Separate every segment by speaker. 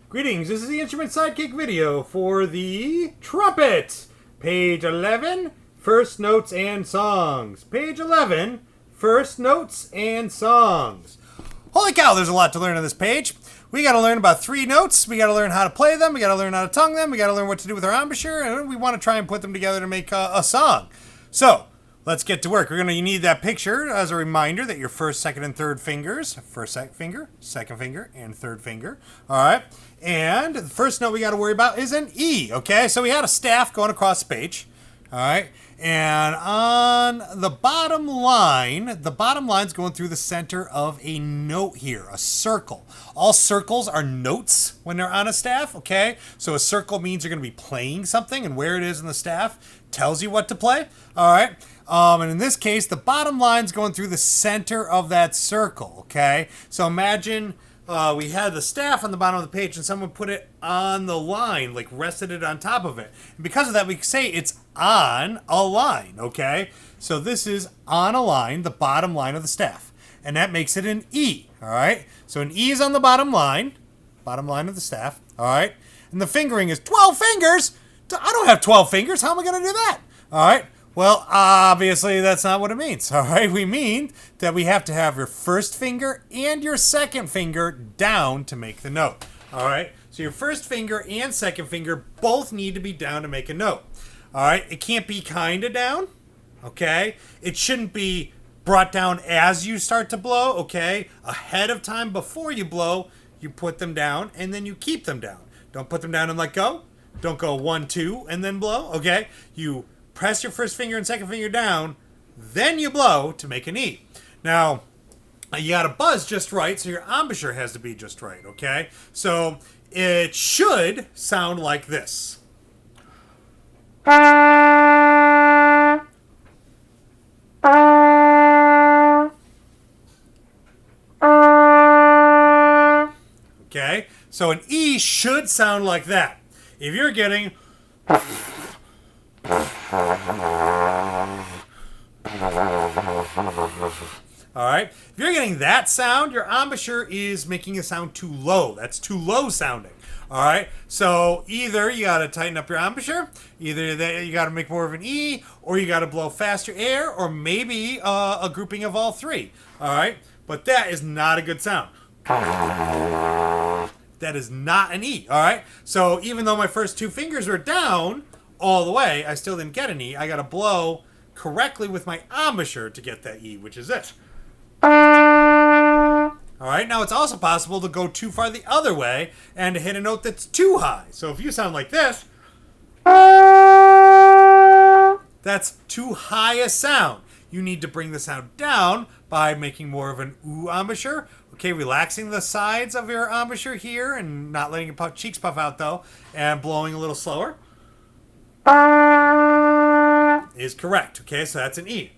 Speaker 1: Greetings, this is the Instrument Sidekick video for the Trumpet. Page 11, First Notes and Songs. Page 11, First Notes and Songs. Holy cow, there's a lot to learn on this page. We got to learn about 3 notes, we got to learn how to play them, we got to learn how to tongue them, we got to learn what to do with our embouchure, and we want to try and put them together to make a song. So, let's get to work. You need that picture as a reminder that your first, second, and third fingers, first finger, second finger, and third finger, all right? And the first note we got to worry about is an E, okay? So we had a staff going across the page, all right? And on the bottom line's going through the center of a note here, a circle. All circles are notes when they're on a staff, okay? So a circle means you're going to be playing something, and where it is in the staff tells you what to play, all right? And in this case, the bottom line's going through the center of that circle, okay? So imagine we had the staff on the bottom of the page and someone put it on the line, like rested it on top of it. And because of that, we can say it's on a line, okay? So this is on a line, the bottom line of the staff. And that makes it an E, all right? So an E is on the bottom line of the staff, all right? And the fingering is 12 fingers? I don't have 12 fingers. How am I going to do that? All right? Well, obviously, that's not what it means, all right? We mean that we have to have your first finger and your second finger down to make the note, all right? So your first finger and second finger both need to be down to make a note, all right? It can't be kind of down, okay? It shouldn't be brought down as you start to blow, okay? Ahead of time before you blow, you put them down, and then you keep them down. Don't put them down and let go. Don't go 1, 2, and then blow, okay? You press your first finger and second finger down, then you blow to make an E. Now, you got to buzz just right, so your embouchure has to be just right, okay? So it should sound like this. Okay? So an E should sound like that. If you're getting all right. If you're getting that sound, your embouchure is making a sound too low. That's too low sounding. All right. So either you got to tighten up your embouchure, either you got to make more of an E, or you got to blow faster air, or maybe a grouping of all 3. All right. But that is not a good sound. That is not an E. All right. So even though my first 2 fingers were down all the way, I still didn't get an E. I got to blow correctly with my embouchure to get that E, which is it. All right, now it's also possible to go too far the other way and to hit a note that's too high. So if you sound like this, that's too high a sound. You need to bring the sound down by making more of an ooh embouchure. Okay, relaxing the sides of your embouchure here and not letting your cheeks puff out though, and blowing a little slower is correct. Okay, so that's an E.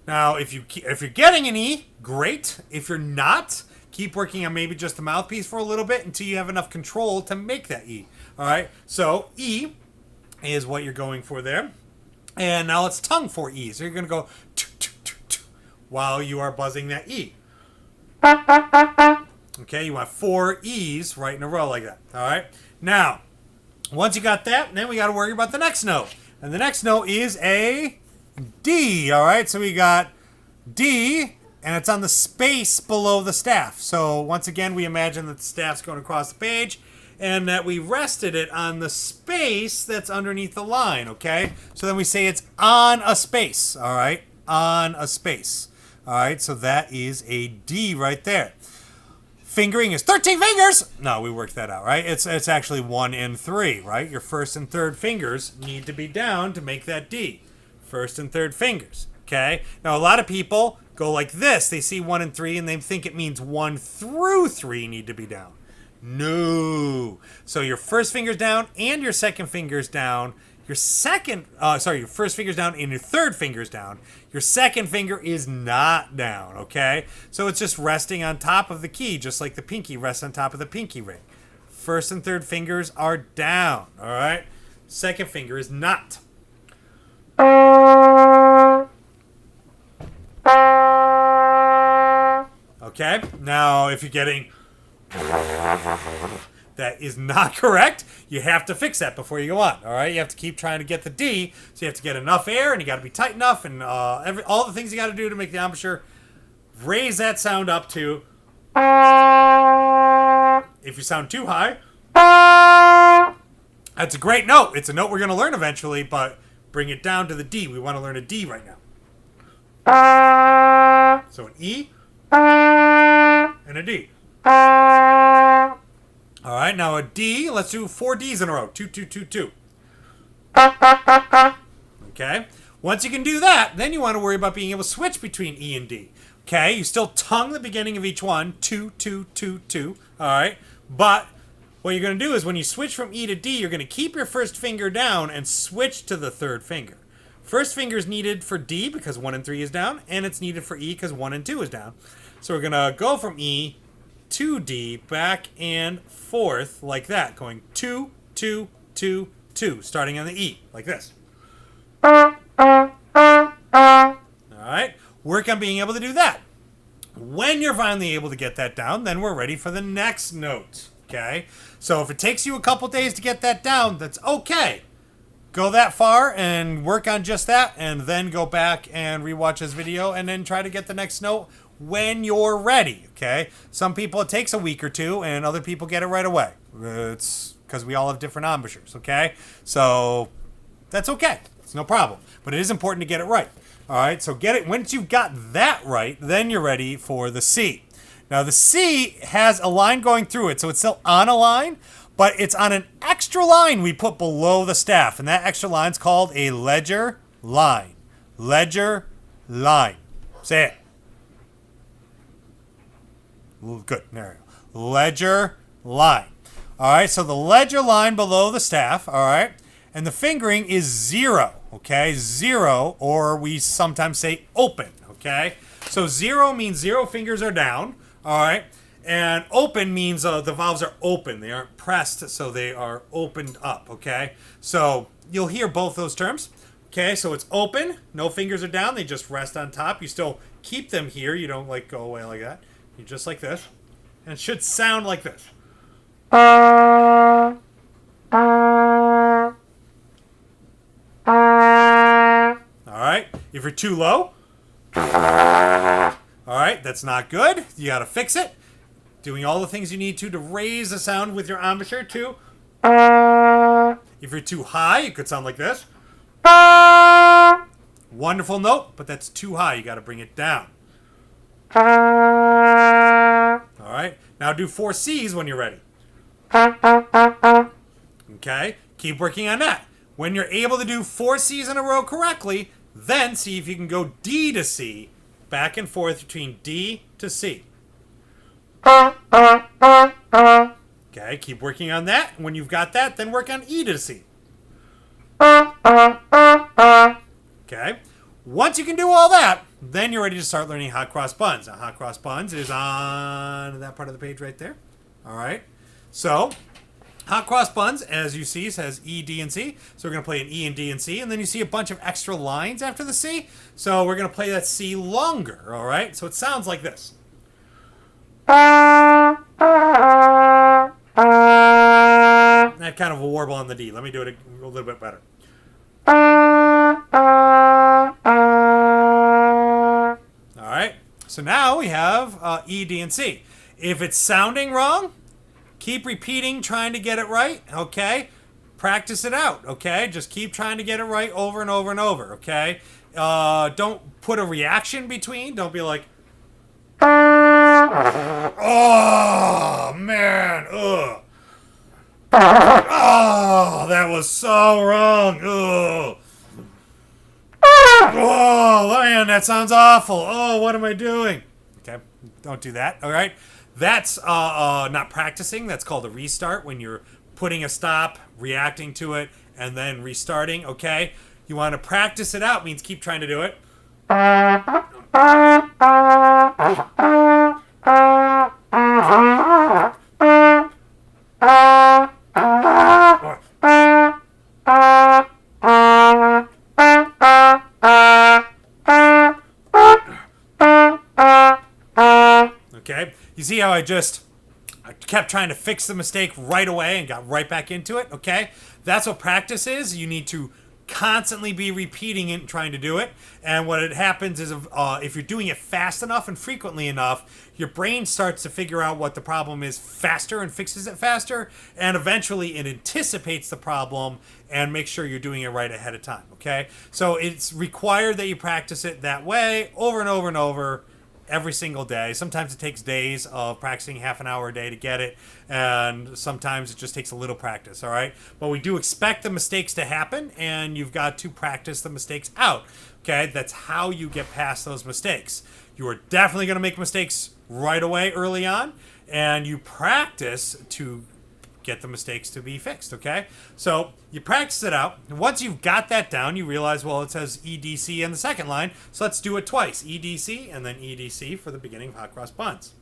Speaker 1: Now, if you're getting an E, great. If you're not, keep working on maybe just the mouthpiece for a little bit until you have enough control to make that E. All right, so E is what you're going for there. And now let's tongue 4 E's. So you're going to go while you are buzzing that E. Okay, you want 4 E's right in a row like that. All right, now, once you got that, then we got to worry about the next note. And the next note is a D, all right? So we got D, and it's on the space below the staff. So once again, we imagine that the staff's going across the page and that we rested it on the space that's underneath the line, okay? So then we say it's on a space, all right? On a space. All right, so that is a D right there. Fingering is 13 fingers. No, we worked that out, right? It's actually 1 and 3, right? Your first and third fingers need to be down to make that D. First and third fingers, okay? Now, a lot of people go like this. They see 1 and 3, and they think it means 1 through 3 need to be down. No. So your first finger's down and your second finger's down. Your first finger's down and your third finger's down. Your second finger is not down, okay? So it's just resting on top of the key, just like the pinky rests on top of the pinky ring. First and third fingers are down, all right? Second finger is not. Okay, now if you're getting That is not correct. You have to fix that before you go on. All right, you have to keep trying to get the D. So you have to get enough air, and you got to be tight enough, and all the things you got to do to make the embouchure raise that sound up to. If you sound too high, that's a great note. It's a note we're going to learn eventually, but bring it down to the D. We want to learn a D right now. So an E and a D. All right, now a D. Let's do 4 Ds in a row. 2, 2, 2, 2. Okay. Once you can do that, then you want to worry about being able to switch between E and D. Okay, you still tongue the beginning of each one. 2, 2, 2, 2. All right. But what you're going to do is when you switch from E to D, you're going to keep your first finger down and switch to the third finger. First finger is needed for D because 1 and 3 is down, and it's needed for E because 1 and 2 is down. So we're going to go from E to D, back and forth like that, going 2, 2, 2, 2, starting on the E, like this. All right, work on being able to do that. When you're finally able to get that down, then we're ready for the next note, okay? So if it takes you a couple days to get that down, that's okay. Go that far and work on just that, and then go back and rewatch this video, and then try to get the next note when you're ready, okay? Some people it takes a week or two, and other people get it right away. It's because we all have different embouchures, okay? So that's okay. It's no problem. But it is important to get it right. All right, so get it. Once you've got that right, then you're ready for the C. Now, the C has a line going through it, so it's still on a line, but it's on an extra line we put below the staff, and that extra line's called a ledger line. Ledger line. Say it. Good. There we go. Ledger line. All right, so the ledger line below the staff, all right, and the fingering is 0, okay? 0, or we sometimes say open, okay? So 0 means 0 fingers are down, all right? And open means the valves are open. They aren't pressed, so they are opened up, okay? So you'll hear both those terms. Okay, so it's open. No fingers are down. They just rest on top. You still keep them here. You don't, like, go away like that. You just like this. And it should sound like this. All right. If you're too low, all right, that's not good. You got to fix it. Doing all the things you need to raise the sound with your embouchure too. If you're too high, it could sound like this. Wonderful note, but that's too high. You got to bring it down. All right. Now do 4 C's when you're ready. Okay. Keep working on that. When you're able to do 4 C's in a row correctly, then see if you can go D to C, back and forth between D to C. Okay, keep working on that. When you've got that, then work on E to C. Okay. Once you can do all that, then you're ready to start learning hot cross buns. Now, hot cross buns is on that part of the page right there. All right. So, hot cross buns, as you see, says E, D, and C. So we're going to play an E and D and C. And then you see a bunch of extra lines after the C. So we're going to play that C longer. All right. So it sounds like this. That kind of a warble on the D. Let me do it a little bit better. All right. So now we have E, D, and C. If it's sounding wrong, keep repeating, trying to get it right. Okay. Practice it out. Okay. Just keep trying to get it right over and over and over. Okay. Don't put a reaction between. Don't be like, oh, man. Ugh. Oh, that was so wrong. Ugh. Oh, man, that sounds awful. Oh, what am I doing? Okay, don't do that. All right. That's not practicing. That's called a restart, when you're putting a stop, reacting to it, and then restarting. Okay. You want to practice it out, means keep trying to do it. Okay, you see how I kept trying to fix the mistake right away and got right back into it, okay? That's what practice is. You need to constantly be repeating it and trying to do it. And what it happens is if you're doing it fast enough and frequently enough, your brain starts to figure out what the problem is faster and fixes it faster. And eventually it anticipates the problem and makes sure you're doing it right ahead of time, okay? So it's required that you practice it that way over and over and over every single day. Sometimes it takes days of practicing half an hour a day to get it, and sometimes it just takes a little practice, all right? But we do expect the mistakes to happen, and you've got to practice the mistakes out, okay? That's how you get past those mistakes. You are definitely going to make mistakes right away early on, and you practice to get the mistakes to be fixed, okay? So you practice it out. And once you've got that down, you realize, well, it says EDC in the second line, so let's do it twice. EDC and then EDC for the beginning of Hot Cross Buns.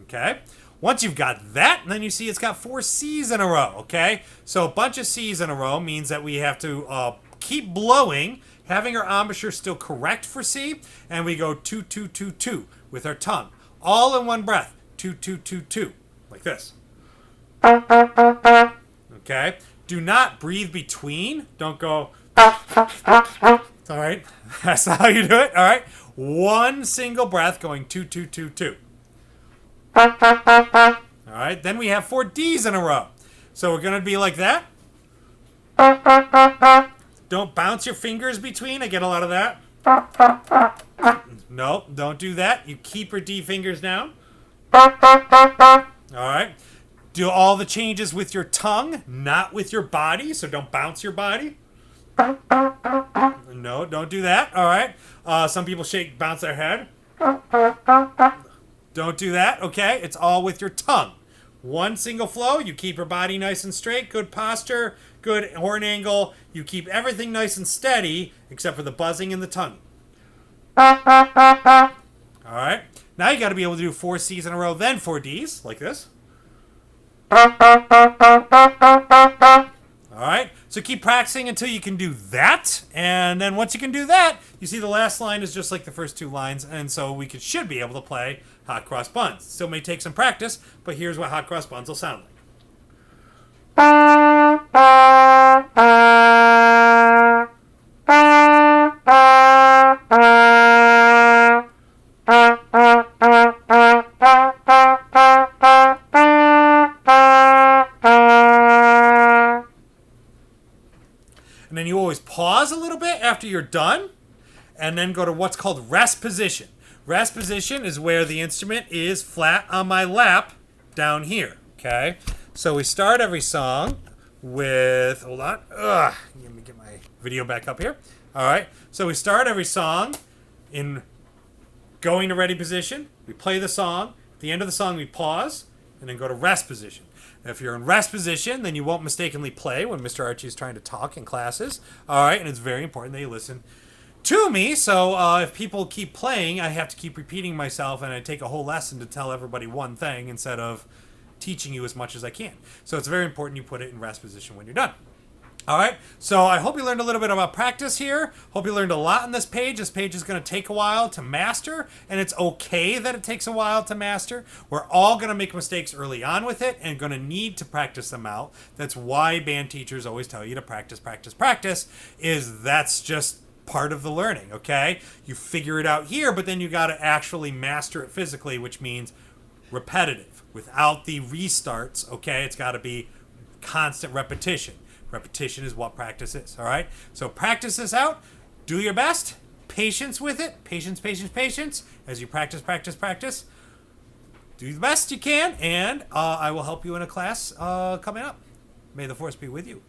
Speaker 1: Okay? Once you've got that, then you see it's got 4 C's in a row, okay? So a bunch of C's in a row means that we have to keep blowing, having our embouchure still correct for C, and we go 2, 2, 2, 2 with our tongue, all in one breath. 2, 2, 2, 2, like this. Okay? Do not breathe between. Don't go. All right? That's not how you do it. All right? One single breath going 2, 2, 2, 2. All right? Then we have 4 D's in a row. So we're going to be like that. Don't bounce your fingers between. I get a lot of that. No, don't do that. You keep your D fingers down. All right. Do all the changes with your tongue, not with your body. So don't bounce your body. No, don't do that. All right. Some people bounce their head. Don't do that. Okay. It's all with your tongue. One single flow. You keep your body nice and straight. Good posture. Good horn angle. You keep everything nice and steady, except for the buzzing and the tongue. All right. Now you got to be able to do 4 C's in a row, then 4 D's, like this. All right. So keep practicing until you can do that. And then once you can do that, you see the last line is just like the first 2 lines. And so we should be able to play Hot Cross Buns. Still may take some practice, but here's what Hot Cross Buns will sound like. And then you always pause a little bit after you're done, and then go to what's called rest position. Rest position is where the instrument is flat on my lap down here, okay? So we start every song with, hold on, let me get my video back up here. All right, so we start every song in going to ready position. We play the song. At the end of the song, we pause and then go to rest position. If you're in rest position, then you won't mistakenly play when Mr. Archie is trying to talk in classes. All right, and it's very important that you listen to me. So if people keep playing, I have to keep repeating myself, and I take a whole lesson to tell everybody one thing instead of teaching you as much as I can. So it's very important you put it in rest position when you're done. All right, so I hope you learned a little bit about practice here. Hope you learned a lot on this page. This page is going to take a while to master, and it's okay that it takes a while to master. We're all going to make mistakes early on with it and going to need to practice them out. That's why band teachers always tell you to practice, practice, practice, is that's just part of the learning, okay? You figure it out here, but then you got to actually master it physically, which means repetitive. Without the restarts, okay? It's got to be constant repetition. Repetition is what practice is, all right? So practice this out. Do your best. Patience with it. Patience, patience, patience. As you practice, practice, practice. Do the best you can, and I will help you in a class coming up. May the force be with you.